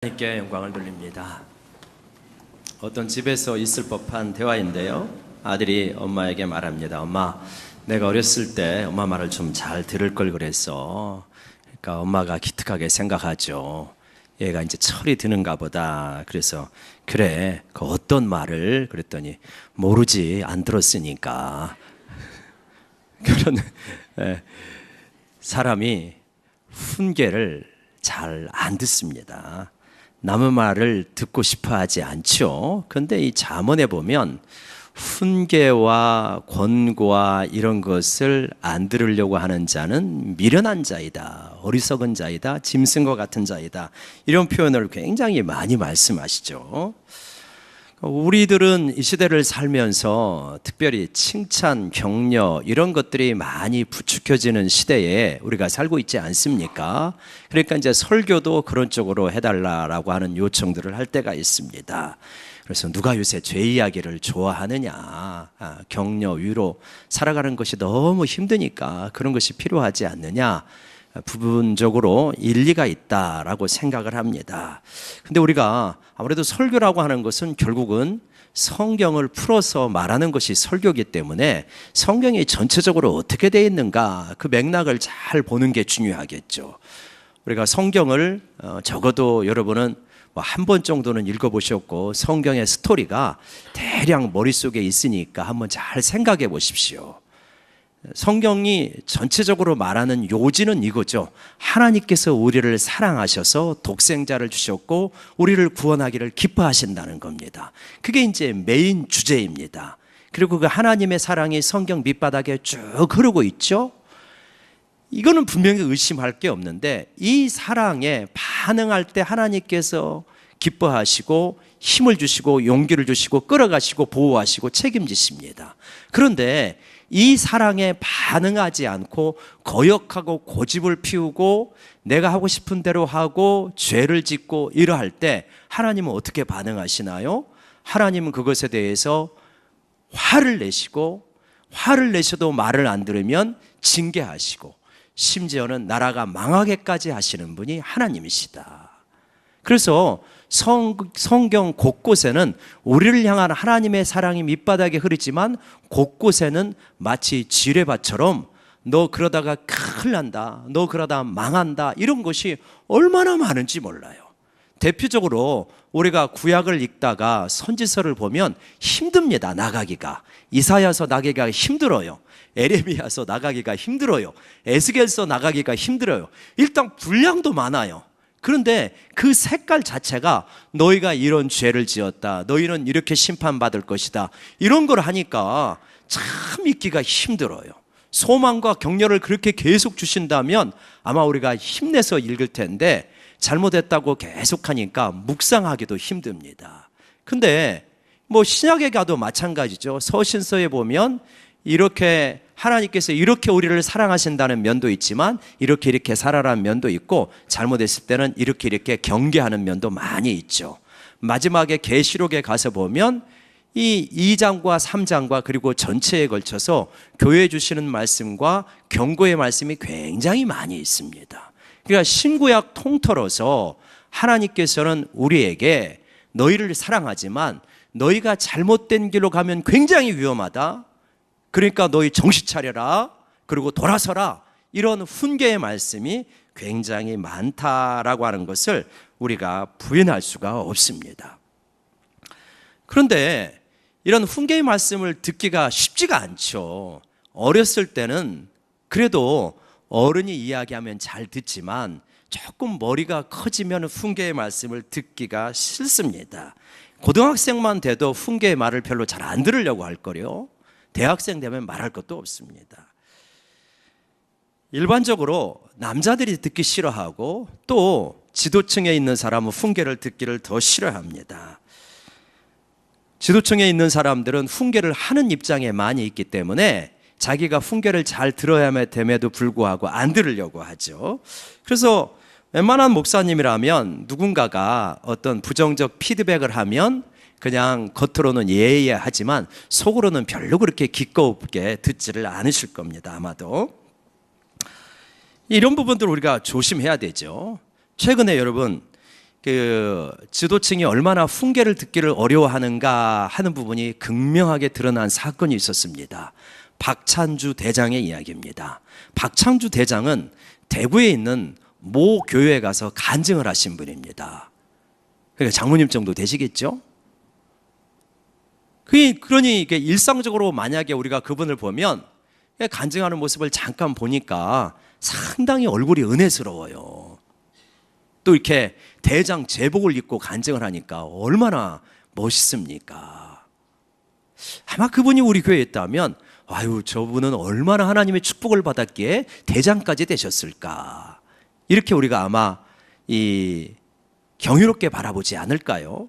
하나님께 영광을 돌립니다. 어떤 집에서 있을 법한 대화인데요. 아들이 엄마에게 말합니다. 엄마, 내가 어렸을 때 엄마 말을 좀 잘 들을 걸 그랬어. 그러니까 엄마가 기특하게 생각하죠. 얘가 이제 철이 드는가 보다. 그래서 그래, 그 어떤 말을? 그랬더니 모르지, 안 들었으니까. 그런 사람이 훈계를 잘 안 듣습니다. 남의 말을 듣고 싶어 하지 않죠. 그런데 이 잠언에 보면 훈계와 권고와 이런 것을 안 들으려고 하는 자는 미련한 자이다, 어리석은 자이다, 짐승과 같은 자이다, 이런 표현을 굉장히 많이 말씀하시죠. 우리들은 이 시대를 살면서 특별히 칭찬, 격려 이런 것들이 많이 부추겨지는 시대에 우리가 살고 있지 않습니까? 그러니까 이제 설교도 그런 쪽으로 해달라고 하는 요청들을 할 때가 있습니다. 그래서 누가 요새 죄 이야기를 좋아하느냐, 격려, 위로, 살아가는 것이 너무 힘드니까 그런 것이 필요하지 않느냐, 부분적으로 일리가 있다라고 생각을 합니다. 근데 우리가 아무래도 설교라고 하는 것은 결국은 성경을 풀어서 말하는 것이 설교이기 때문에 성경이 전체적으로 어떻게 되어 있는가, 그 맥락을 잘 보는 게 중요하겠죠. 우리가 성경을 적어도 여러분은 한 번 정도는 읽어보셨고 성경의 스토리가 대략 머릿속에 있으니까 한번 잘 생각해 보십시오. 성경이 전체적으로 말하는 요지는 이거죠. 하나님께서 우리를 사랑하셔서 독생자를 주셨고 우리를 구원하기를 기뻐하신다는 겁니다. 그게 이제 메인 주제입니다. 그리고 그 하나님의 사랑이 성경 밑바닥에 쭉 흐르고 있죠. 이거는 분명히 의심할 게 없는데 이 사랑에 반응할 때 하나님께서 기뻐하시고 힘을 주시고 용기를 주시고 끌어가시고 보호하시고 책임지십니다. 그런데 이 사랑에 반응하지 않고 거역하고 고집을 피우고 내가 하고 싶은 대로 하고 죄를 짓고 이러할 때 하나님은 어떻게 반응하시나요? 하나님은 그것에 대해서 화를 내시고, 화를 내셔도 말을 안 들으면 징계하시고, 심지어는 나라가 망하게까지 하시는 분이 하나님이시다. 그래서 성경 곳곳에는 우리를 향한 하나님의 사랑이 밑바닥에 흐르지만 곳곳에는 마치 지뢰밭처럼 너 그러다가 큰일 난다, 너 그러다 망한다, 이런 것이 얼마나 많은지 몰라요. 대표적으로 우리가 구약을 읽다가 선지서를 보면 힘듭니다. 나가기가. 이사야서 나가기가 힘들어요. 에레미야서 나가기가 힘들어요. 에스겔서 나가기가 힘들어요. 일단 분량도 많아요. 그런데 그 색깔 자체가 너희가 이런 죄를 지었다, 너희는 이렇게 심판받을 것이다, 이런 걸 하니까 참 읽기가 힘들어요. 소망과 격려를 그렇게 계속 주신다면 아마 우리가 힘내서 읽을 텐데 잘못했다고 계속 하니까 묵상하기도 힘듭니다. 근데 신약에 가도 마찬가지죠. 서신서에 보면 이렇게 하나님께서 이렇게 우리를 사랑하신다는 면도 있지만 이렇게 살아라는 면도 있고 잘못했을 때는 이렇게 경계하는 면도 많이 있죠. 마지막에 계시록에 가서 보면 이 2장과 3장과 그리고 전체에 걸쳐서 교회에 주시는 말씀과 경고의 말씀이 굉장히 많이 있습니다. 그러니까 신구약 통틀어서 하나님께서는 우리에게 너희를 사랑하지만 너희가 잘못된 길로 가면 굉장히 위험하다, 그러니까 너희 정신 차려라, 그리고 돌아서라, 이런 훈계의 말씀이 굉장히 많다라고 하는 것을 우리가 부인할 수가 없습니다. 그런데 이런 훈계의 말씀을 듣기가 쉽지가 않죠. 어렸을 때는 그래도 어른이 이야기하면 잘 듣지만 조금 머리가 커지면 훈계의 말씀을 듣기가 싫습니다. 고등학생만 돼도 훈계의 말을 별로 잘 안 들으려고 할 거요. 대학생 되면 말할 것도 없습니다. 일반적으로 남자들이 듣기 싫어하고 또 지도층에 있는 사람은 훈계를 듣기를 더 싫어합니다. 지도층에 있는 사람들은 훈계를 하는 입장에 많이 있기 때문에 자기가 훈계를 잘 들어야 됨에도 불구하고 안 들으려고 하죠. 그래서 웬만한 목사님이라면 누군가가 어떤 부정적 피드백을 하면 그냥 겉으로는 예예 하지만 속으로는 별로 그렇게 기꺼우게 듣지를 않으실 겁니다. 아마도 이런 부분들 우리가 조심해야 되죠. 최근에 여러분 그 지도층이 얼마나 훈계를 듣기를 어려워하는가 하는 부분이 극명하게 드러난 사건이 있었습니다. 박찬주 대장의 이야기입니다. 박찬주 대장은 대구에 있는 모 교회에 가서 간증을 하신 분입니다. 그러니까 장로님 정도 되시겠죠? 그러니 이게 일상적으로 만약에 우리가 그분을 보면 간증하는 모습을 잠깐 보니까 상당히 얼굴이 은혜스러워요. 또 이렇게 대장 제복을 입고 간증을 하니까 얼마나 멋있습니까? 아마 그분이 우리 교회에 있다면 아유, 저분은 얼마나 하나님의 축복을 받았기에 대장까지 되셨을까, 이렇게 우리가 아마 경이롭게 바라보지 않을까요?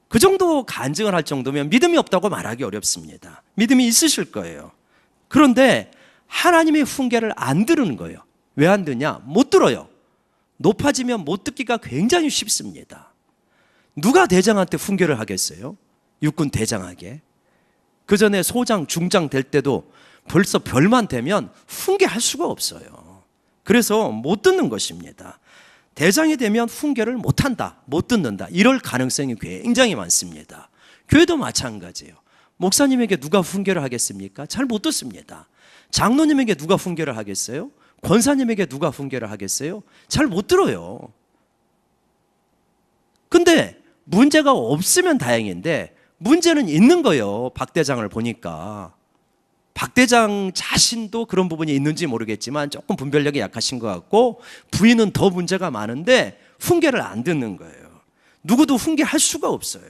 그 정도 간증을 할 정도면 믿음이 없다고 말하기 어렵습니다. 믿음이 있으실 거예요. 그런데 하나님의 훈계를 안 들은 거예요. 왜 안 듣냐? 못 들어요. 높아지면 못 듣기가 굉장히 쉽습니다. 누가 대장한테 훈계를 하겠어요? 육군 대장에게. 그 전에 소장, 중장 될 때도 벌써 별만 되면 훈계할 수가 없어요. 그래서 못 듣는 것입니다. 대장이 되면 훈계를 못한다, 못 듣는다, 이럴 가능성이 굉장히 많습니다. 교회도 마찬가지예요. 목사님에게 누가 훈계를 하겠습니까? 잘 못 듣습니다. 장로님에게 누가 훈계를 하겠어요? 권사님에게 누가 훈계를 하겠어요? 잘 못 들어요. 근데 문제가 없으면 다행인데 문제는 있는 거예요. 박 대장을 보니까. 박 대장 자신도 그런 부분이 있는지 모르겠지만 조금 분별력이 약하신 것 같고, 부인은 더 문제가 많은데 훈계를 안 듣는 거예요. 누구도 훈계할 수가 없어요.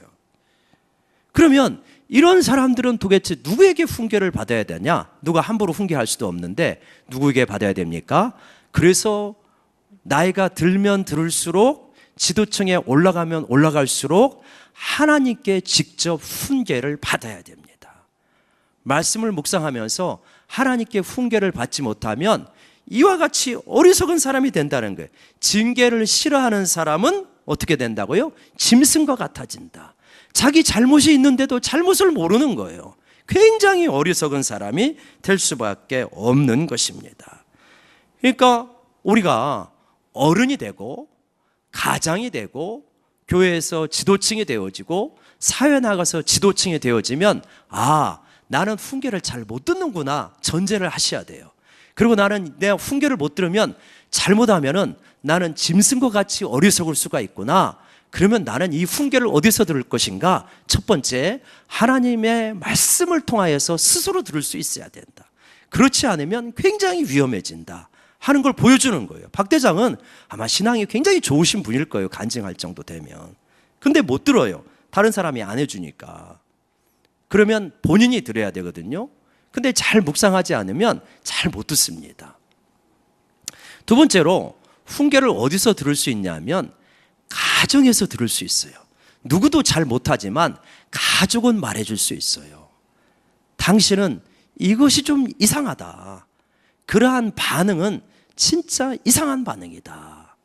그러면 이런 사람들은 도대체 누구에게 훈계를 받아야 되냐? 누가 함부로 훈계할 수도 없는데 누구에게 받아야 됩니까? 그래서 나이가 들면 들을수록, 지도층에 올라가면 올라갈수록 하나님께 직접 훈계를 받아야 됩니다. 말씀을 묵상하면서 하나님께 훈계를 받지 못하면 이와 같이 어리석은 사람이 된다는 거예요. 징계를 싫어하는 사람은 어떻게 된다고요? 짐승과 같아진다. 자기 잘못이 있는데도 잘못을 모르는 거예요. 굉장히 어리석은 사람이 될 수밖에 없는 것입니다. 그러니까 우리가 어른이 되고 가장이 되고 교회에서 지도층이 되어지고 사회 나가서 지도층이 되어지면, 아, 나는 훈계를 잘 못 듣는구나 전제를 하셔야 돼요. 그리고 나는 내가 훈계를 못 들으면, 잘못하면은 나는 짐승과 같이 어리석을 수가 있구나. 그러면 나는 이 훈계를 어디서 들을 것인가? 첫 번째, 하나님의 말씀을 통하여서 스스로 들을 수 있어야 된다. 그렇지 않으면 굉장히 위험해진다 하는 걸 보여주는 거예요. 박 대장은 아마 신앙이 굉장히 좋으신 분일 거예요. 간증할 정도 되면. 근데 못 들어요. 다른 사람이 안 해주니까. 그러면 본인이 들어야 되거든요. 근데 잘 묵상하지 않으면 잘 못 듣습니다. 두 번째로, 훈계를 어디서 들을 수 있냐면 가정에서 들을 수 있어요. 누구도 잘 못하지만 가족은 말해줄 수 있어요. 당신은 이것이 좀 이상하다. 그러한 반응은 진짜 이상한 반응이다.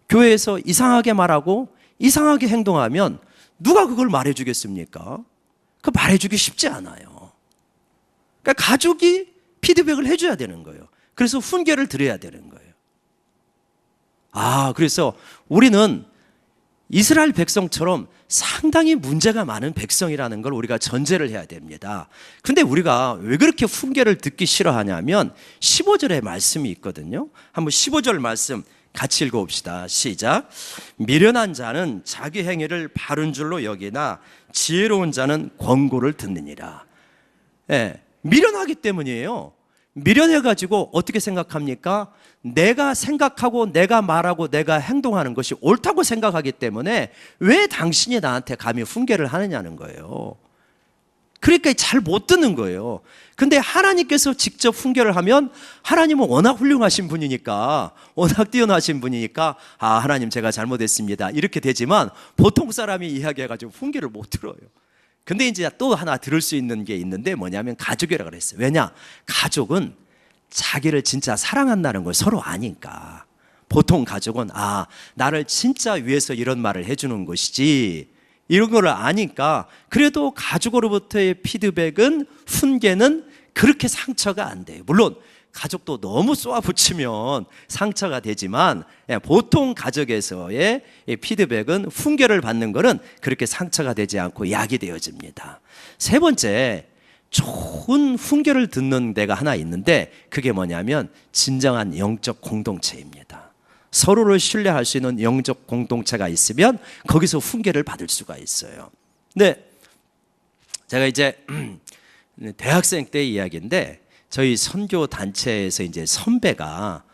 교회에서 이상하게 말하고 이상하게 행동하면 누가 그걸 말해주겠습니까? 그 말해주기 쉽지 않아요. 그러니까 가족이 피드백을 해줘야 되는 거예요. 그래서 훈계를 드려야 되는 거예요. 그래서 우리는 이스라엘 백성처럼 상당히 문제가 많은 백성이라는 걸 우리가 전제를 해야 됩니다. 근데 우리가 왜 그렇게 훈계를 듣기 싫어하냐면 15절의 말씀이 있거든요. 한번 15절 말씀 같이 읽어봅시다. 시작. 미련한 자는 자기 행위를 바른 줄로 여기나 지혜로운 자는 권고를 듣느니라. 미련하기 때문이에요. 미련해가지고 어떻게 생각합니까? 내가 생각하고 내가 말하고 내가 행동하는 것이 옳다고 생각하기 때문에 왜 당신이 나한테 감히 훈계를 하느냐는 거예요. 그러니까 잘 못 듣는 거예요. 근데 하나님께서 직접 훈계를 하면, 하나님은 워낙 훌륭하신 분이니까, 워낙 뛰어나신 분이니까, 하나님 제가 잘못했습니다, 이렇게 되지만 보통 사람이 이야기해가지고 훈계를 못 들어요. 근데 이제 또 하나 들을 수 있는 게 있는데 뭐냐면 가족이라고 그랬어요. 왜냐? 가족은 자기를 진짜 사랑한다는 걸 서로 아니까. 보통 가족은 나를 진짜 위해서 이런 말을 해주는 것이지, 이런 걸 아니까. 그래도 가족으로부터의 피드백은, 훈계는 그렇게 상처가 안 돼요. 물론 가족도 너무 쏘아붙이면 상처가 되지만 보통 가족에서의 피드백은 훈계를 받는 것은 그렇게 상처가 되지 않고 약이 되어집니다. 세 번째, 좋은 훈계를 듣는 데가 하나 있는데 그게 뭐냐면 진정한 영적 공동체입니다. 서로를 신뢰할 수 있는 영적 공동체가 있으면 거기서 훈계를 받을 수가 있어요. 근데 제가 이제 대학생 때 이야기인데 저희 선교 단체에서 이제 선배가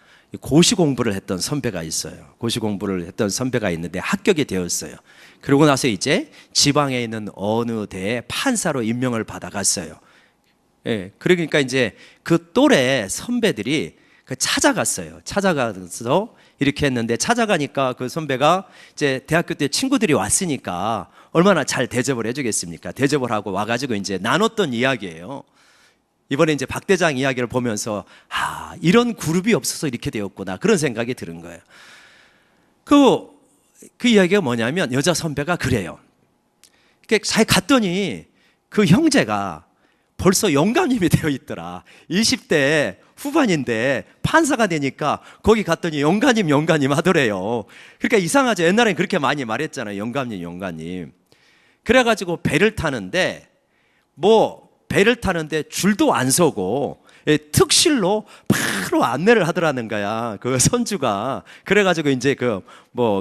고시 공부를 했던 선배가 있어요. 고시 공부를 했던 선배가 있는데 합격이 되었어요. 그러고 나서 이제 지방에 있는 어느 대에 판사로 임명을 받아갔어요. 예, 그러니까 이제 그 또래 선배들이 찾아갔어요. 찾아가서 이렇게 했는데 찾아가니까 그 선배가 이제 대학교 때 친구들이 왔으니까 얼마나 잘 대접을 해주겠습니까? 대접을 하고 와가지고 이제 나눴던 이야기예요. 이번에 이제 박 대장 이야기를 보면서 이런 그룹이 없어서 이렇게 되었구나 그런 생각이 드는 거예요. 그 이야기가 뭐냐면 여자 선배가 그래요. 잘 갔더니 그 형제가 벌써 영감님이 되어 있더라. 20대 후반인데 판사가 되니까 거기 갔더니 영감님 하더래요. 그러니까 이상하죠. 옛날엔 그렇게 많이 말했잖아요. 영감님. 그래가지고 배를 타는데 배를 타는데 줄도 안 서고 특실로 바로 안내를 하더라는 거야. 그 선주가. 그래가지고 이제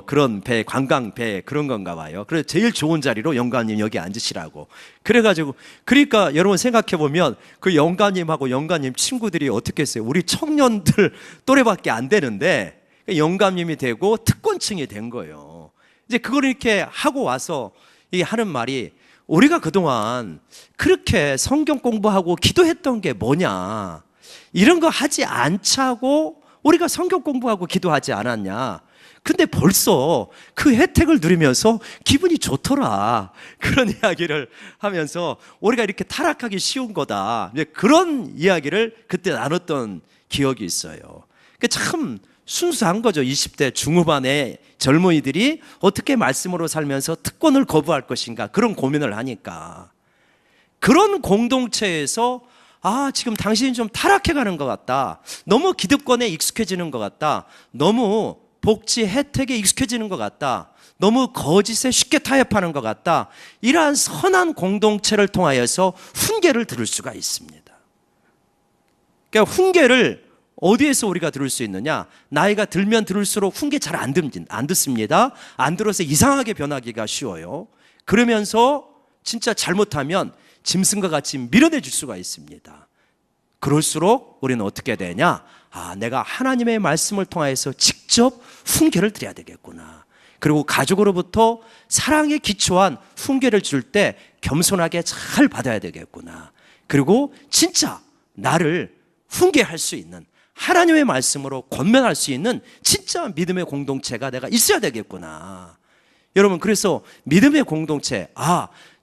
그런 배, 관광 배 그런 건가 봐요. 그래서 제일 좋은 자리로 영감님 여기 앉으시라고. 그러니까 여러분 생각해 보면 그 영감님하고 영감님 친구들이 어떻게 했어요? 우리 청년들 또래밖에 안 되는데 영감님이 되고 특권층이 된 거예요. 이제 그걸 이렇게 하고 와서 이 하는 말이 우리가 그동안 그렇게 성경 공부하고 기도했던 게 뭐냐? 이런 거 하지 않자고 우리가 성경 공부하고 기도하지 않았냐? 근데 벌써 그 혜택을 누리면서 기분이 좋더라. 그런 이야기를 하면서 우리가 이렇게 타락하기 쉬운 거다. 그런 이야기를 그때 나눴던 기억이 있어요. 참 순수한 거죠. 20대 중후반의 젊은이들이 어떻게 말씀으로 살면서 특권을 거부할 것인가 그런 고민을 하니까 그런 공동체에서 지금 당신이 좀 타락해가는 것 같다. 너무 기득권에 익숙해지는 것 같다. 너무 복지 혜택에 익숙해지는 것 같다. 너무 거짓에 쉽게 타협하는 것 같다. 이러한 선한 공동체를 통하여서 훈계를 들을 수가 있습니다. 그러니까 훈계를 어디에서 우리가 들을 수 있느냐? 나이가 들면 들을수록 훈계 잘 안 듣습니다. 안 들어서 이상하게 변하기가 쉬워요. 그러면서 진짜 잘못하면 짐승과 같이 밀어내줄 수가 있습니다. 그럴수록 우리는 어떻게 되냐? 내가 하나님의 말씀을 통해서 직접 훈계를 드려야 되겠구나. 그리고 가족으로부터 사랑에 기초한 훈계를 줄 때 겸손하게 잘 받아야 되겠구나. 그리고 진짜 나를 훈계할 수 있는 하나님의 말씀으로 권면할 수 있는 진짜 믿음의 공동체가 내가 있어야 되겠구나. 여러분, 그래서 믿음의 공동체,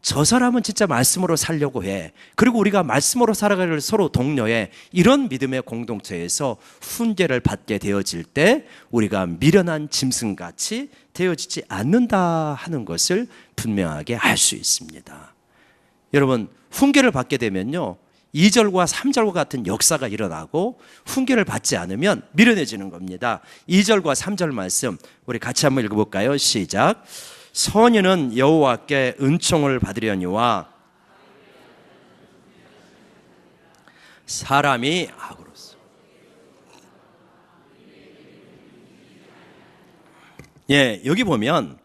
저 사람은 진짜 말씀으로 살려고 해. 그리고 우리가 말씀으로 살아가기를 서로 독려해. 이런 믿음의 공동체에서 훈계를 받게 되어질 때 우리가 미련한 짐승같이 되어지지 않는다 하는 것을 분명하게 알 수 있습니다. 여러분, 훈계를 받게 되면요 2절과 3절과 같은 역사가 일어나고 훈계를 받지 않으면 미련해지는 겁니다. 2절과 3절 말씀 우리 같이 한번 읽어볼까요? 시작. 선인은 여호와께 은총을 받으려니와 사람이 악으로서. 여기 보면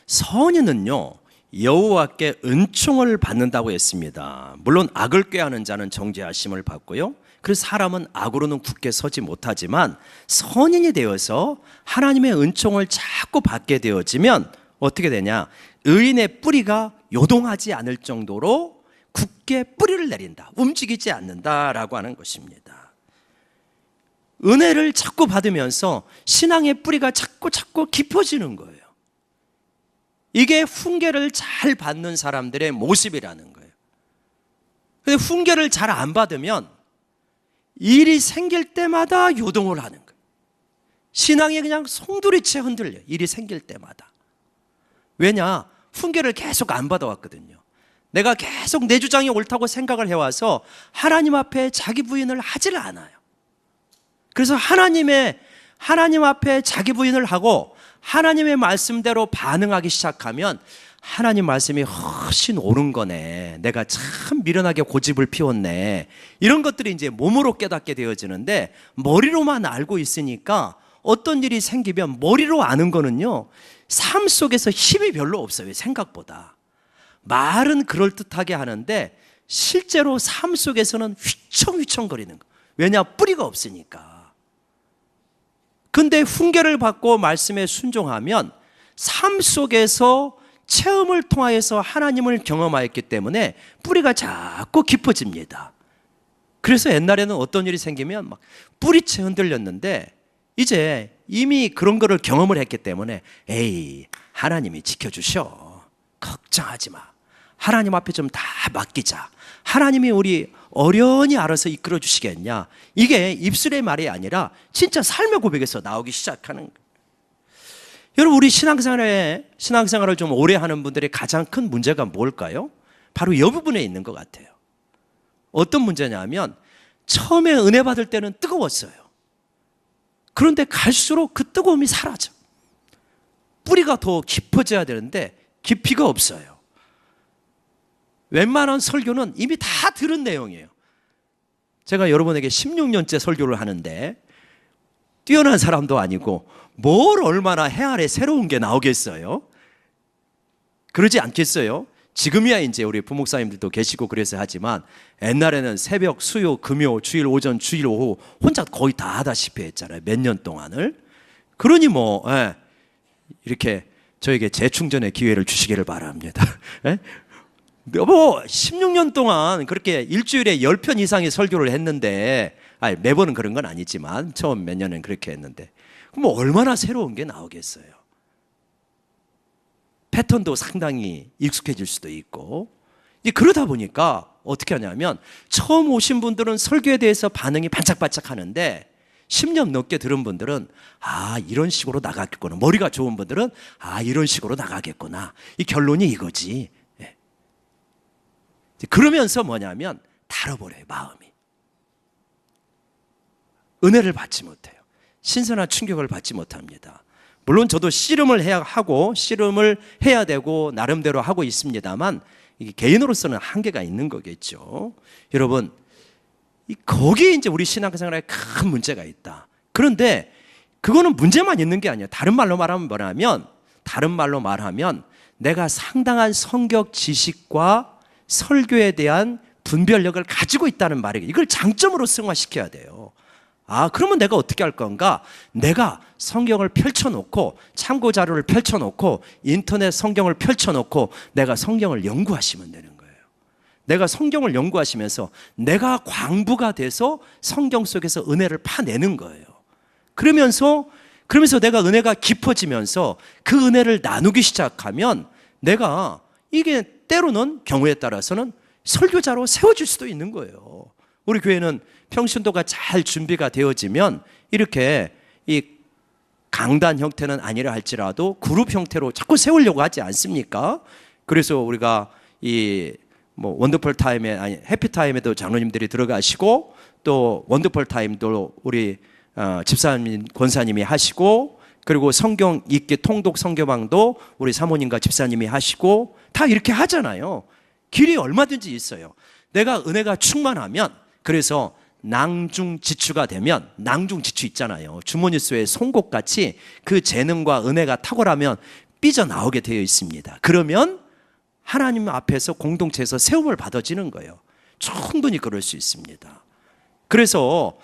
선인은요 여호와께 은총을 받는다고 했습니다. 물론 악을 꾀하는 자는 정죄하심을 받고요. 그래서 사람은 악으로는 굳게 서지 못하지만 선인이 되어서 하나님의 은총을 자꾸 받게 되어지면 어떻게 되냐? 의인의 뿌리가 요동하지 않을 정도로 굳게 뿌리를 내린다. 움직이지 않는다라고 하는 것입니다. 은혜를 자꾸 받으면서 신앙의 뿌리가 자꾸 깊어지는 거예요. 이게 훈계를 잘 받는 사람들의 모습이라는 거예요. 근데 훈계를 잘 안 받으면 일이 생길 때마다 요동을 하는 거예요. 신앙이 그냥 송두리째 흔들려요. 일이 생길 때마다. 왜냐? 훈계를 계속 안 받아왔거든요. 내가 계속 내 주장이 옳다고 생각을 해와서 하나님 앞에 자기 부인을 하질 않아요. 그래서 하나님 앞에 자기 부인을 하고 하나님의 말씀대로 반응하기 시작하면 하나님 말씀이 훨씬 옳은 거네. 내가 참 미련하게 고집을 피웠네. 이런 것들이 이제 몸으로 깨닫게 되어지는데, 머리로만 알고 있으니까 어떤 일이 생기면 머리로 아는 거는요, 삶 속에서 힘이 별로 없어요. 생각보다. 말은 그럴듯하게 하는데 실제로 삶 속에서는 휘청휘청거리는 거. 왜냐? 뿌리가 없으니까. 근데 훈계를 받고 말씀에 순종하면 삶 속에서 체험을 통하여서 하나님을 경험하였기 때문에 뿌리가 자꾸 깊어집니다. 그래서 옛날에는 어떤 일이 생기면 막 뿌리채 흔들렸는데, 이제 이미 그런 거를 경험을 했기 때문에 에이, 하나님이 지켜주셔. 걱정하지 마. 하나님 앞에 좀 다 맡기자. 하나님이 우리 어련히 알아서 이끌어 주시겠냐. 이게 입술의 말이 아니라 진짜 삶의 고백에서 나오기 시작하는 거예요. 여러분, 우리 신앙생활을 좀 오래 하는 분들의 가장 큰 문제가 뭘까요? 바로 이 부분에 있는 것 같아요. 어떤 문제냐면, 처음에 은혜 받을 때는 뜨거웠어요. 그런데 갈수록 그 뜨거움이 사라져. 뿌리가 더 깊어져야 되는데 깊이가 없어요. 웬만한 설교는 이미 다 들은 내용이에요. 제가 여러분에게 16년째 설교를 하는데 뛰어난 사람도 아니고 뭘 얼마나 해 아래 새로운 게 나오겠어요? 그러지 않겠어요? 지금이야 이제 우리 부목사님들도 계시고 그래서 하지만, 옛날에는 새벽, 수요, 금요, 주일 오전, 주일 오후 혼자 거의 다 하다시피 했잖아요. 몇 년 동안을. 그러니 이렇게 저에게 재충전의 기회를 주시기를 바랍니다. 16년 동안 그렇게 일주일에 10편 이상의 설교를 했는데, 매번은 그런 건 아니지만 처음 몇 년은 그렇게 했는데, 그럼 얼마나 새로운 게 나오겠어요? 패턴도 상당히 익숙해질 수도 있고. 그러다 보니까 어떻게 하냐면, 처음 오신 분들은 설교에 대해서 반응이 반짝반짝 하는데 10년 넘게 들은 분들은 이런 식으로 나가겠구나. 머리가 좋은 분들은 이런 식으로 나가겠구나. 이 결론이 이거지. 그러면서 뭐냐면 달아버려요, 마음이. 은혜를 받지 못해요. 신선한 충격을 받지 못합니다. 물론 저도 씨름을 해야 되고 나름대로 하고 있습니다만, 이게 개인으로서는 한계가 있는 거겠죠. 여러분, 거기에 이제 우리 신앙생활에 큰 문제가 있다. 그런데 그거는 문제만 있는 게 아니에요. 다른 말로 말하면 내가 상당한 성격 지식과 설교에 대한 분별력을 가지고 있다는 말이에요. 이걸 장점으로 승화시켜야 돼요. 그러면 내가 어떻게 할 건가? 내가 성경을 펼쳐놓고, 참고 자료를 펼쳐놓고, 인터넷 성경을 펼쳐놓고 내가 성경을 연구하시면 되는 거예요. 내가 성경을 연구하시면서 내가 광부가 돼서 성경 속에서 은혜를 파내는 거예요. 그러면서 내가 은혜가 깊어지면서 그 은혜를 나누기 시작하면, 내가 이게 때로는 경우에 따라서는 설교자로 세워질 수도 있는 거예요. 우리 교회는 평신도가 잘 준비가 되어지면 이렇게 이 강단 형태는 아니라 할지라도 그룹 형태로 자꾸 세우려고 하지 않습니까? 그래서 우리가 원더풀 타임에, 해피 타임에도 장로님들이 들어가시고, 또 원더풀 타임도 우리 집사님, 권사님이 하시고, 그리고 성경 읽기 통독 성교방도 우리 사모님과 집사님이 하시고, 다 이렇게 하잖아요. 길이 얼마든지 있어요. 내가 은혜가 충만하면, 그래서 낭중지추가 되면, 낭중지추 있잖아요. 주머니수의 송곳같이 그 재능과 은혜가 탁월하면 삐져나오게 되어 있습니다. 그러면 하나님 앞에서 공동체에서 세움을 받아지는 거예요. 충분히 그럴 수 있습니다. 그래서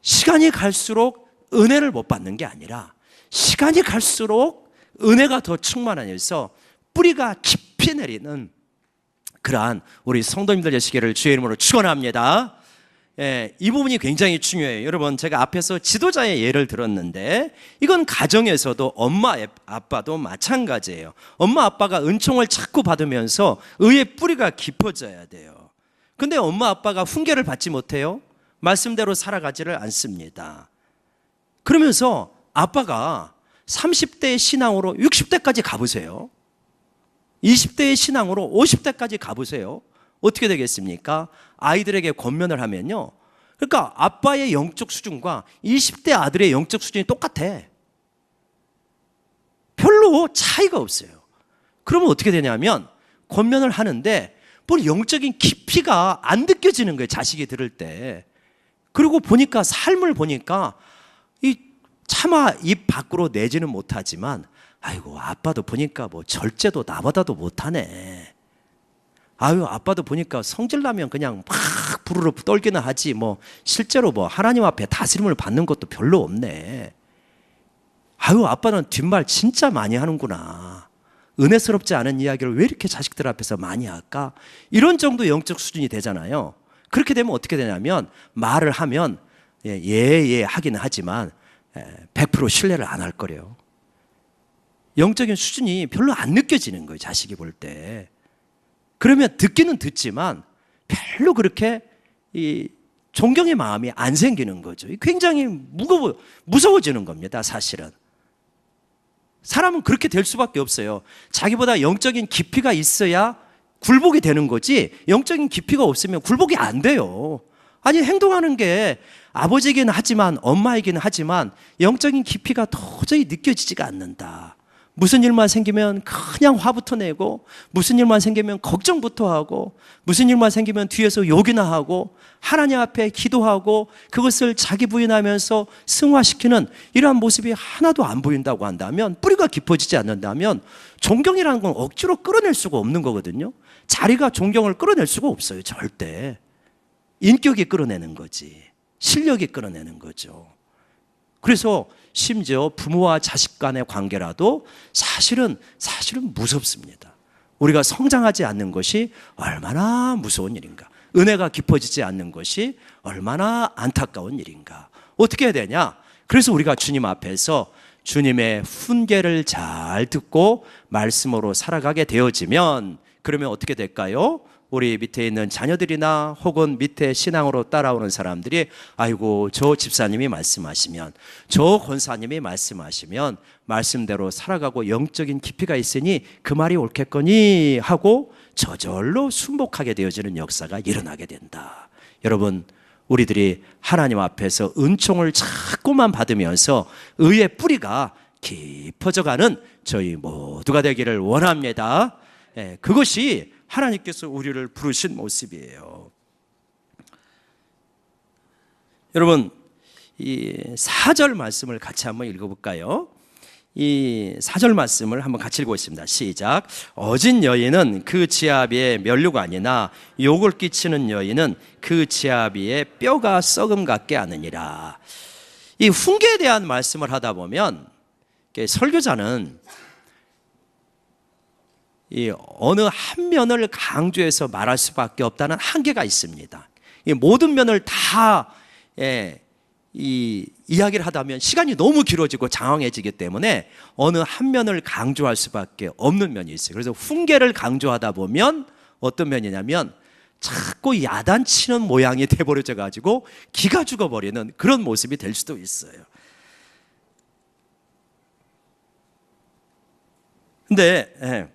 시간이 갈수록 은혜를 못 받는 게 아니라, 시간이 갈수록 은혜가 더 충만해서 뿌리가 깊이 내리는 그러한 우리 성도님들 되시기를 주의 이름으로 축원합니다. 이 부분이 굉장히 중요해요. 여러분, 제가 앞에서 지도자의 예를 들었는데, 이건 가정에서도 엄마 아빠도 마찬가지예요. 엄마 아빠가 은총을 자꾸 받으면서 의의 뿌리가 깊어져야 돼요. 근데 엄마 아빠가 훈계를 받지 못해요. 말씀대로 살아가지를 않습니다. 그러면서 아빠가 30대의 신앙으로 60대까지 가보세요. 20대의 신앙으로 50대까지 가보세요. 어떻게 되겠습니까? 아이들에게 권면을 하면요, 그러니까 아빠의 영적 수준과 20대 아들의 영적 수준이 똑같아. 별로 차이가 없어요. 그러면 어떻게 되냐면 권면을 하는데 뭘 영적인 깊이가 안 느껴지는 거예요. 자식이 들을 때. 그리고 보니까 삶을 보니까 이 차마 입 밖으로 내지는 못하지만 아이고 아빠도 보니까 뭐 절제도 나보다도 못하네. 아유 아빠도 보니까 성질나면 그냥 막 부르르 떨기는 하지 뭐 실제로 뭐 하나님 앞에 다스림을 받는 것도 별로 없네. 아유 아빠는 뒷말 진짜 많이 하는구나. 은혜스럽지 않은 이야기를 왜 이렇게 자식들 앞에서 많이 할까? 이런 정도 영적 수준이 되잖아요. 그렇게 되면 어떻게 되냐면 말을 하면 예 하기는 하지만 100% 신뢰를 안 할 거래요. 영적인 수준이 별로 안 느껴지는 거예요. 자식이 볼 때. 그러면 듣기는 듣지만 별로 그렇게 이 존경의 마음이 안 생기는 거죠. 굉장히 무서워지는 겁니다. 사실은. 사람은 그렇게 될 수밖에 없어요. 자기보다 영적인 깊이가 있어야 굴복이 되는 거지 영적인 깊이가 없으면 굴복이 안 돼요. 아니 행동하는 게 아버지이긴 하지만 엄마이긴 하지만 영적인 깊이가 도저히 느껴지지가 않는다. 무슨 일만 생기면 그냥 화부터 내고 무슨 일만 생기면 걱정부터 하고 무슨 일만 생기면 뒤에서 욕이나 하고 하나님 앞에 기도하고 그것을 자기 부인하면서 승화시키는 이러한 모습이 하나도 안 보인다고 한다면 뿌리가 깊어지지 않는다면 존경이라는 건 억지로 끌어낼 수가 없는 거거든요. 자리가 존경을 끌어낼 수가 없어요. 절대. 인격이 끌어내는 거지. 실력이 끌어내는 거죠. 그래서 심지어 부모와 자식 간의 관계라도 사실은 무섭습니다. 우리가 성장하지 않는 것이 얼마나 무서운 일인가. 은혜가 깊어지지 않는 것이 얼마나 안타까운 일인가. 어떻게 해야 되냐? 그래서 우리가 주님 앞에서 주님의 훈계를 잘 듣고 말씀으로 살아가게 되어지면 그러면 어떻게 될까요? 우리 밑에 있는 자녀들이나 혹은 밑에 신앙으로 따라오는 사람들이 아이고 저 집사님이 말씀하시면 저 권사님이 말씀하시면 말씀대로 살아가고 영적인 깊이가 있으니 그 말이 옳겠거니 하고 저절로 순복하게 되어지는 역사가 일어나게 된다. 여러분 우리들이 하나님 앞에서 은총을 자꾸만 받으면서 의의 뿌리가 깊어져가는 저희 모두가 되기를 원합니다. 그것이 하나님께서 우리를 부르신 모습이에요. 여러분 이 4절 말씀을 같이 한번 읽어볼까요? 이 4절 말씀을 한번 같이 읽어보겠습니다. 시작. 어진 여인은 그 지아비의 면류관이나 욕을 끼치는 여인은 그 지아비의 뼈가 썩음 같게 하느니라. 이 훈계에 대한 말씀을 하다 보면 설교자는 이 어느 한 면을 강조해서 말할 수밖에 없다는 한계가 있습니다. 이 모든 면을 다 이야기를 하다면 시간이 너무 길어지고 장황해지기 때문에 어느 한 면을 강조할 수밖에 없는 면이 있어요. 그래서 훈계를 강조하다 보면 어떤 면이냐면 자꾸 야단치는 모양이 돼버려져 가지고 기가 죽어버리는 그런 모습이 될 수도 있어요. 근데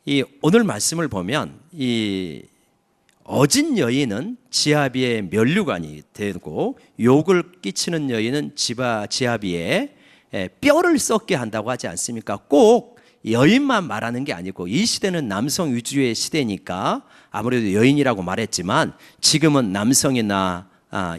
이 오늘 말씀을 보면 이 어진 여인은 지아비의 면류관이 되고 욕을 끼치는 여인은 지아비의 뼈를 썩게 한다고 하지 않습니까? 꼭 여인만 말하는 게 아니고 이 시대는 남성 위주의 시대니까 아무래도 여인이라고 말했지만 지금은 남성이나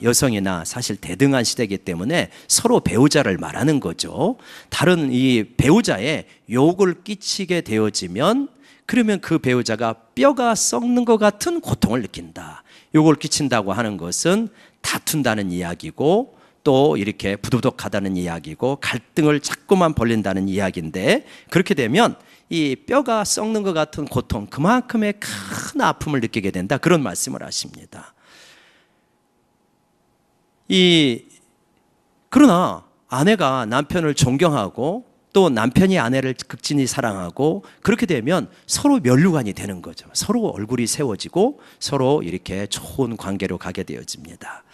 여성이나 사실 대등한 시대이기 때문에 서로 배우자를 말하는 거죠. 다른 이 배우자의 욕을 끼치게 되어지면 그러면 그 배우자가 뼈가 썩는 것 같은 고통을 느낀다. 욕을 끼친다고 하는 것은 다툰다는 이야기고 또 이렇게 부도덕하다는 이야기고 갈등을 자꾸만 벌린다는 이야기인데 그렇게 되면 이 뼈가 썩는 것 같은 고통 그만큼의 큰 아픔을 느끼게 된다. 그런 말씀을 하십니다. 그러나 아내가 남편을 존경하고 또 남편이 아내를 극진히 사랑하고 그렇게 되면 서로 면류관이 되는 거죠. 서로 얼굴이 세워지고 서로 이렇게 좋은 관계로 가게 되어집니다.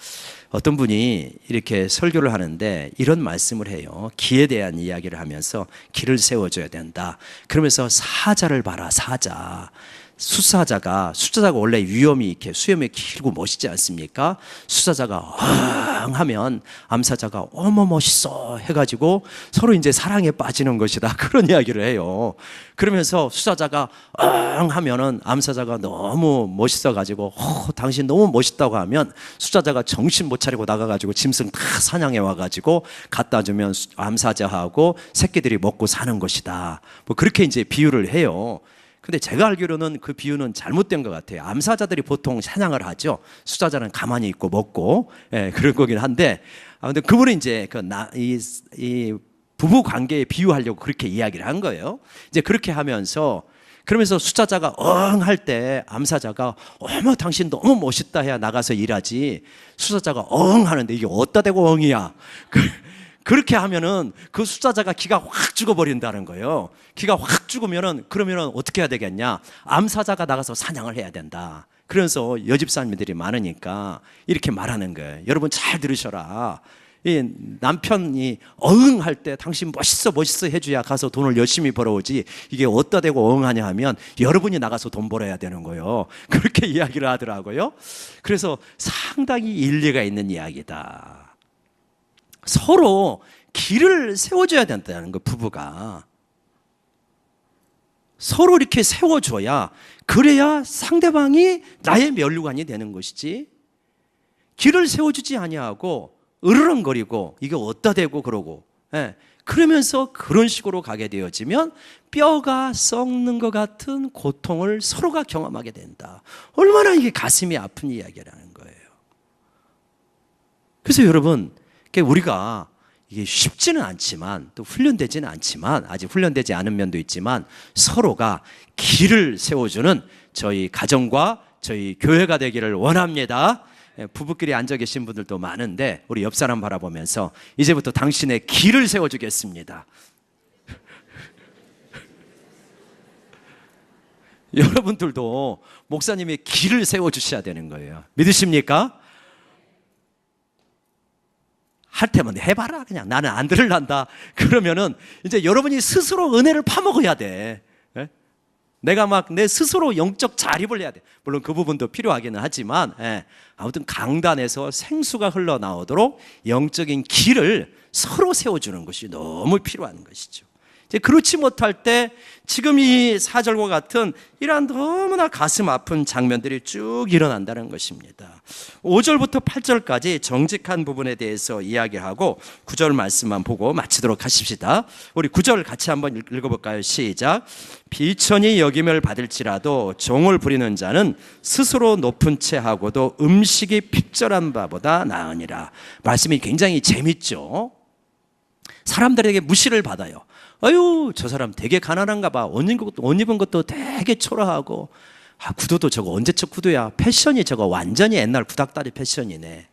어떤 분이 이렇게 설교를 하는데 이런 말씀을 해요. 기에 대한 이야기를 하면서 기를 세워줘야 된다. 그러면서 사자를 봐라. 사자. 수사자가 원래 위험이 이렇게 수염이 길고 멋있지 않습니까? 수사자가 하면 암사자가 어머 멋있어 해가지고 서로 이제 사랑에 빠지는 것이다, 그런 이야기를 해요. 그러면서 수사자가 하면은 암사자가 너무 멋있어가지고 당신 너무 멋있다고 하면 수사자가 정신 못 차리고 나가가지고 짐승 다 사냥해 와가지고 갖다 주면 암사자하고 새끼들이 먹고 사는 것이다, 뭐 그렇게 이제 비유를 해요. 근데 제가 알기로는 그 비유는 잘못된 것 같아요. 암사자들이 보통 사냥을 하죠. 수사자는 가만히 있고 먹고, 그런 거긴 한데, 근데 그분은 이제 이 부부 관계에 비유하려고 그렇게 이야기를 한 거예요. 이제 그렇게 하면서, 그러면서 수사자가 할 때 암사자가 어머 당신 너무 멋있다 해야 나가서 일하지, 수사자가 하는데 이게 어디다 대고 이야. 그렇게 하면은 그 수사자가 기가 확 죽어버린다는 거예요. 기가 확 죽으면은, 그러면은 어떻게 해야 되겠냐? 암사자가 나가서 사냥을 해야 된다. 그래서 여집사님들이 많으니까 이렇게 말하는 거예요. 여러분 잘 들으셔라. 이 남편이 할 때 당신 멋있어 해줘야 가서 돈을 열심히 벌어오지, 이게 어디다 대고 하냐 하면 여러분이 나가서 돈 벌어야 되는 거예요. 그렇게 이야기를 하더라고요. 그래서 상당히 일리가 있는 이야기다. 서로 길을 세워줘야 된다는 거, 부부가. 서로 이렇게 세워줘야, 그래야 상대방이 나의 면류관이 되는 것이지, 길을 세워주지 아니하고 으르렁거리고 이게 어디다 대고 그러고, 그러면서 그런 식으로 가게 되어지면 뼈가 썩는 것 같은 고통을 서로가 경험하게 된다. 얼마나 이게 가슴이 아픈 이야기라는 거예요. 그래서 여러분, 우리가 이게 쉽지는 않지만, 또 훈련되지는 않지만, 아직 훈련되지 않은 면도 있지만, 서로가 길을 세워주는 저희 가정과 저희 교회가 되기를 원합니다. 부부끼리 앉아 계신 분들도 많은데, 우리 옆 사람 바라보면서 이제부터 당신의 길을 세워주겠습니다. 여러분들도 목사님의 길을 세워주셔야 되는 거예요. 믿으십니까? 할 때면 해봐라, 그냥 나는 안 들을란다. 그러면은 이제 여러분이 스스로 은혜를 파먹어야 돼. 내가 막 내 스스로 영적 자립을 해야 돼. 물론 그 부분도 필요하기는 하지만, 아무튼 강단에서 생수가 흘러나오도록 영적인 길을 서로 세워주는 것이 너무 필요한 것이죠. 이제 그렇지 못할 때 지금 이 4절과 같은 이러한 너무나 가슴 아픈 장면들이 쭉 일어난다는 것입니다. 5절부터 8절까지 정직한 부분에 대해서 이야기하고 9절 말씀만 보고 마치도록 하십시다. 우리 9절 같이 한번 읽어볼까요? 시작. 비천히 여김을 받을지라도 종을 부리는 자는 스스로 높은 채 하고도 음식이 핍절한 바보다 나으니라. 말씀이 굉장히 재밌죠. 사람들에게 무시를 받아요. 아유, 저 사람 되게 가난한가 봐. 옷 입은 것도 되게 초라하고, 구두도 저거 언제적 구두야. 패션이 저거 완전히 옛날 구닥다리 패션이네.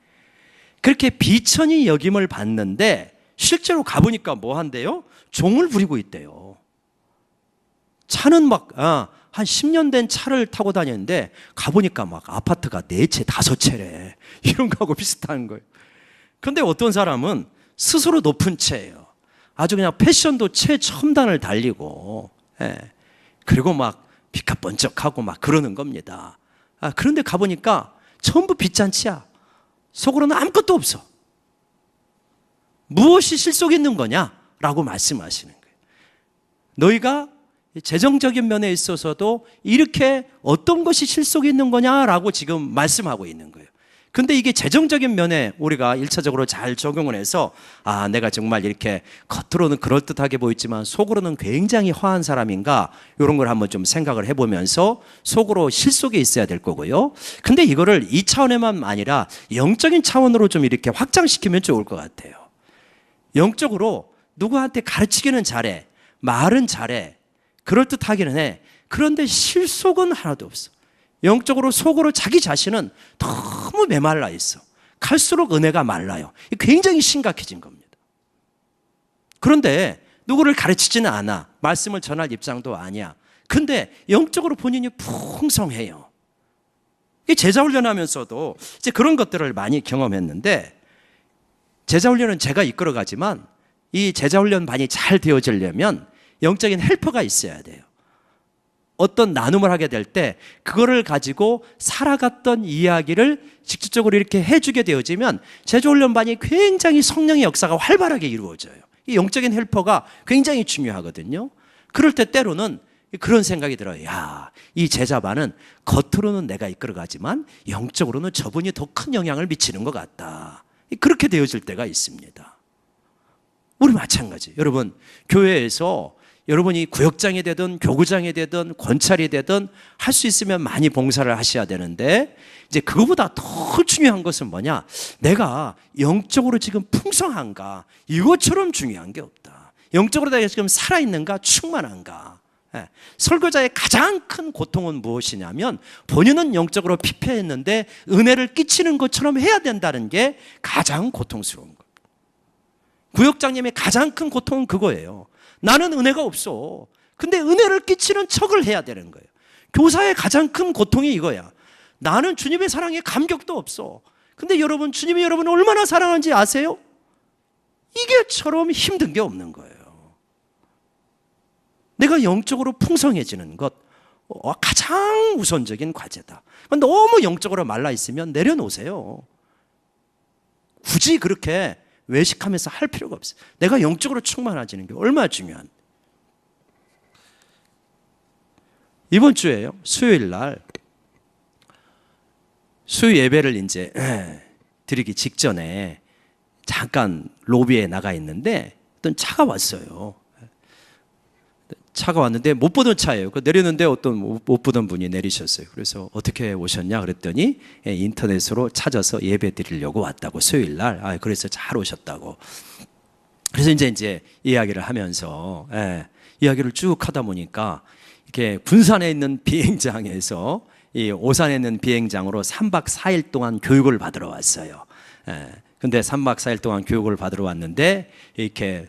그렇게 비천히 여김을 받는데 실제로 가보니까 뭐 한대요? 종을 부리고 있대요. 차는 막 한 10년 된 차를 타고 다니는데 가보니까 막 아파트가 4채 5채래. 이런 거하고 비슷한 거예요. 그런데 어떤 사람은 스스로 높은 채예요. 아주 그냥 패션도 최첨단을 달리고, 그리고 막 빛가 번쩍하고 막 그러는 겁니다. 그런데 가보니까 전부 빚잔치야. 속으로는 아무것도 없어. 무엇이 실속이 있는 거냐라고 말씀하시는 거예요. 너희가 재정적인 면에 있어서도 이렇게 어떤 것이 실속이 있는 거냐라고 지금 말씀하고 있는 거예요. 근데 이게 재정적인 면에 우리가 1차적으로 잘 적용을 해서, 내가 정말 이렇게 겉으로는 그럴듯하게 보이지만 속으로는 굉장히 허한 사람인가, 이런 걸 한번 좀 생각을 해보면서 속으로 실속이 있어야 될 거고요. 근데 이거를 2차원에만 아니라 영적인 차원으로 좀 이렇게 확장시키면 좋을 것 같아요. 영적으로 누구한테 가르치기는 잘해, 말은 잘해, 그럴듯하기는 해. 그런데 실속은 하나도 없어. 영적으로 속으로 자기 자신은 너무 메말라 있어. 갈수록 은혜가 말라요. 굉장히 심각해진 겁니다. 그런데 누구를 가르치지는 않아. 말씀을 전할 입장도 아니야. 근데 영적으로 본인이 풍성해요. 제자 훈련하면서도 이제 그런 것들을 많이 경험했는데, 제자 훈련은 제가 이끌어가지만 이 제자 훈련 반이 잘 되어지려면 영적인 헬퍼가 있어야 돼요. 어떤 나눔을 하게 될 때 그거를 가지고 살아갔던 이야기를 직접적으로 이렇게 해주게 되어지면 제주훈련반이 굉장히 성령의 역사가 활발하게 이루어져요. 이 영적인 헬퍼가 굉장히 중요하거든요. 그럴 때 때로는 그런 생각이 들어요. 야, 이 제자반은 겉으로는 내가 이끌어가지만 영적으로는 저분이 더 큰 영향을 미치는 것 같다. 그렇게 되어질 때가 있습니다. 우리 마찬가지. 여러분, 교회에서 여러분이 구역장이 되든 교구장이 되든 권찰이 되든 할 수 있으면 많이 봉사를 하셔야 되는데, 이제 그거보다 더 중요한 것은 뭐냐? 내가 영적으로 지금 풍성한가? 이것처럼 중요한 게 없다. 영적으로 내가 지금 살아있는가? 충만한가? 예. 설교자의 가장 큰 고통은 무엇이냐면 본인은 영적으로 피폐했는데 은혜를 끼치는 것처럼 해야 된다는 게 가장 고통스러운 거예요. 구역장님의 가장 큰 고통은 그거예요. 나는 은혜가 없어. 근데 은혜를 끼치는 척을 해야 되는 거예요. 교사의 가장 큰 고통이 이거야. 나는 주님의 사랑에 감격도 없어. 근데 여러분, 주님이 여러분을 얼마나 사랑하는지 아세요? 이게처럼 힘든 게 없는 거예요. 내가 영적으로 풍성해지는 것, 가장 우선적인 과제다. 너무 영적으로 말라 있으면 내려놓으세요. 굳이 그렇게 외식하면서 할 필요가 없어요. 내가 영적으로 충만해지는 게 얼마나 중요한. 이번 주에요, 수요일 날 수요 예배를 이제 드리기 직전에 잠깐 로비에 나가 있는데 어떤 차가 왔어요. 차가 왔는데 못 보던 차예요. 내리는데 어떤 못 보던 분이 내리셨어요. 그래서 어떻게 오셨냐 그랬더니 인터넷으로 찾아서 예배 드리려고 왔다고, 수요일 날. 그래서 잘 오셨다고. 그래서 이제 이야기를 하면서 이야기를 쭉 하다 보니까 이렇게 군산에 있는 비행장에서 이 오산에 있는 비행장으로 3박 4일 동안 교육을 받으러 왔어요. 근데 3박 4일 동안 교육을 받으러 왔는데 이렇게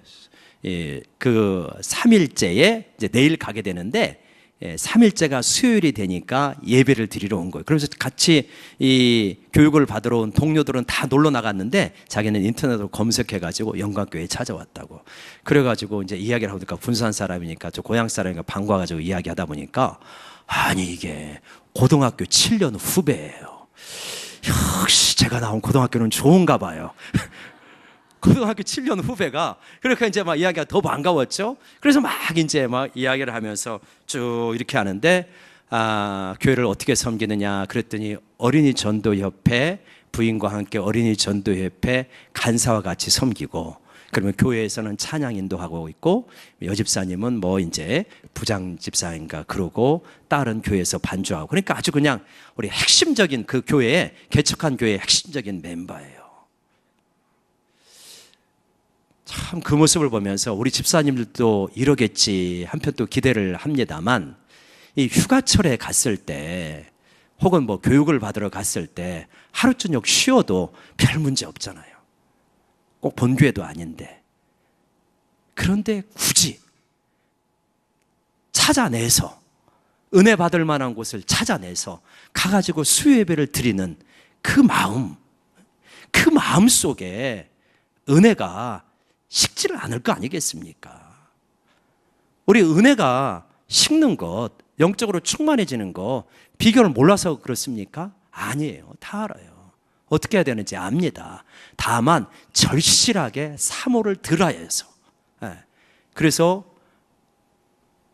그 3일째에 이제 내일 가게 되는데 3일째가 수요일이 되니까 예배를 드리러 온 거예요. 그래서 같이 이 교육을 받으러 온 동료들은 다 놀러 나갔는데 자기는 인터넷으로 검색해가지고 영광교회에 찾아왔다고. 그래가지고 이제 이야기를 하니까 군산 사람이니까 저 고향 사람이니까 반가워가지고 이야기하다 보니까 아니 이게 고등학교 7년 후배예요. 역시 제가 나온 고등학교는 좋은가 봐요. 고등학교 7년 후배가 그렇게 이제 막 이야기가 더 반가웠죠. 그래서 막 이제 막 이야기를 하면서 쭉 이렇게 하는데 교회를 어떻게 섬기느냐 그랬더니 어린이 전도협회 부인과 함께 어린이 전도협회 간사와 같이 섬기고, 그러면 교회에서는 찬양 인도하고 있고 여집사님은 뭐 이제 부장 집사인가 그러고 딸은 교회에서 반주하고, 그러니까 아주 그냥 우리 핵심적인 그 교회에 개척한 교회의 핵심적인 멤버예요. 참 그 모습을 보면서 우리 집사님들도 이러겠지 한편 또 기대를 합니다만, 이 휴가철에 갔을 때 혹은 뭐 교육을 받으러 갔을 때 하루 저녁 쉬어도 별 문제 없잖아요. 꼭 본교회도 아닌데. 그런데 굳이 찾아내서 은혜 받을 만한 곳을 찾아내서 가가지고 수요 예배를 드리는 그 마음 속에 은혜가 식지를 않을 거 아니겠습니까? 우리 은혜가 식는 것, 영적으로 충만해지는 거 비결을 몰라서 그렇습니까? 아니에요. 다 알아요. 어떻게 해야 되는지 압니다. 다만 절실하게 사모를 들어야 해서. 그래서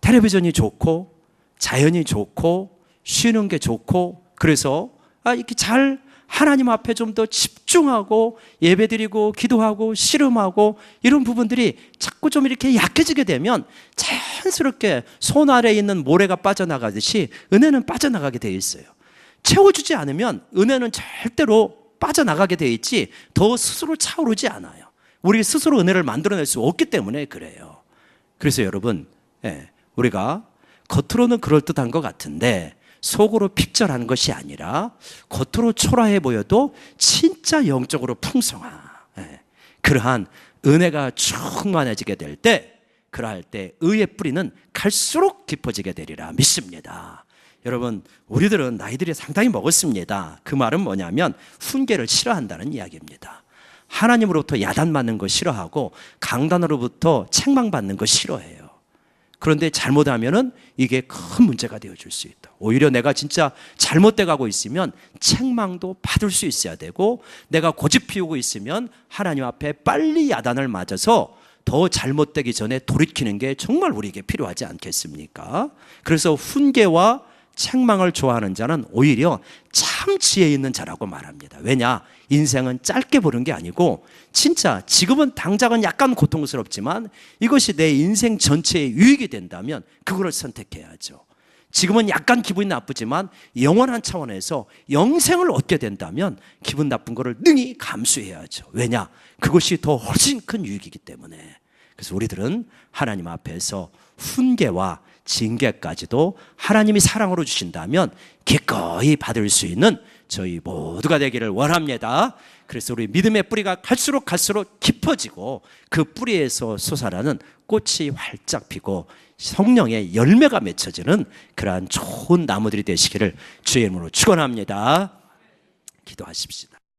텔레비전이 좋고 자연이 좋고 쉬는 게 좋고, 그래서 이렇게 잘 하나님 앞에 좀 더 집중하고 예배드리고 기도하고 씨름하고 이런 부분들이 자꾸 좀 이렇게 약해지게 되면 자연스럽게 손 아래에 있는 모래가 빠져나가듯이 은혜는 빠져나가게 되어 있어요. 채워주지 않으면 은혜는 절대로 빠져나가게 되어 있지 더 스스로 차오르지 않아요. 우리 스스로 은혜를 만들어낼 수 없기 때문에 그래요. 그래서 여러분, 우리가 겉으로는 그럴듯한 것 같은데 속으로 핍절한 것이 아니라 겉으로 초라해 보여도 진짜 영적으로 풍성한 그러한 은혜가 충만해지게 될 때, 그러할 때 의의 뿌리는 갈수록 깊어지게 되리라 믿습니다. 여러분, 우리들은 나이들이 상당히 먹었습니다. 그 말은 뭐냐면 훈계를 싫어한다는 이야기입니다. 하나님으로부터 야단맞는 거 싫어하고 강단으로부터 책망받는 거 싫어해요. 그런데 잘못하면은 이게 큰 문제가 되어줄 수 있다. 오히려 내가 진짜 잘못돼 가고 있으면 책망도 받을 수 있어야 되고, 내가 고집 피우고 있으면 하나님 앞에 빨리 야단을 맞아서 더 잘못되기 전에 돌이키는 게 정말 우리에게 필요하지 않겠습니까? 그래서 훈계와 책망을 좋아하는 자는 오히려 참 지혜 있는 자라고 말합니다. 왜냐? 인생은 짧게 보는 게 아니고, 진짜 지금은 당장은 약간 고통스럽지만 이것이 내 인생 전체에 유익이 된다면 그거를 선택해야죠. 지금은 약간 기분이 나쁘지만 영원한 차원에서 영생을 얻게 된다면 기분 나쁜 거를 능히 감수해야죠. 왜냐? 그것이 더 훨씬 큰 유익이기 때문에. 그래서 우리들은 하나님 앞에서 훈계와 징계까지도 하나님이 사랑으로 주신다면 기꺼이 받을 수 있는 저희 모두가 되기를 원합니다. 그래서 우리 믿음의 뿌리가 갈수록 깊어지고 그 뿌리에서 솟아나는 꽃이 활짝 피고 성령의 열매가 맺혀지는 그러한 좋은 나무들이 되시기를 주의 이름으로 축원합니다. 기도하십시다.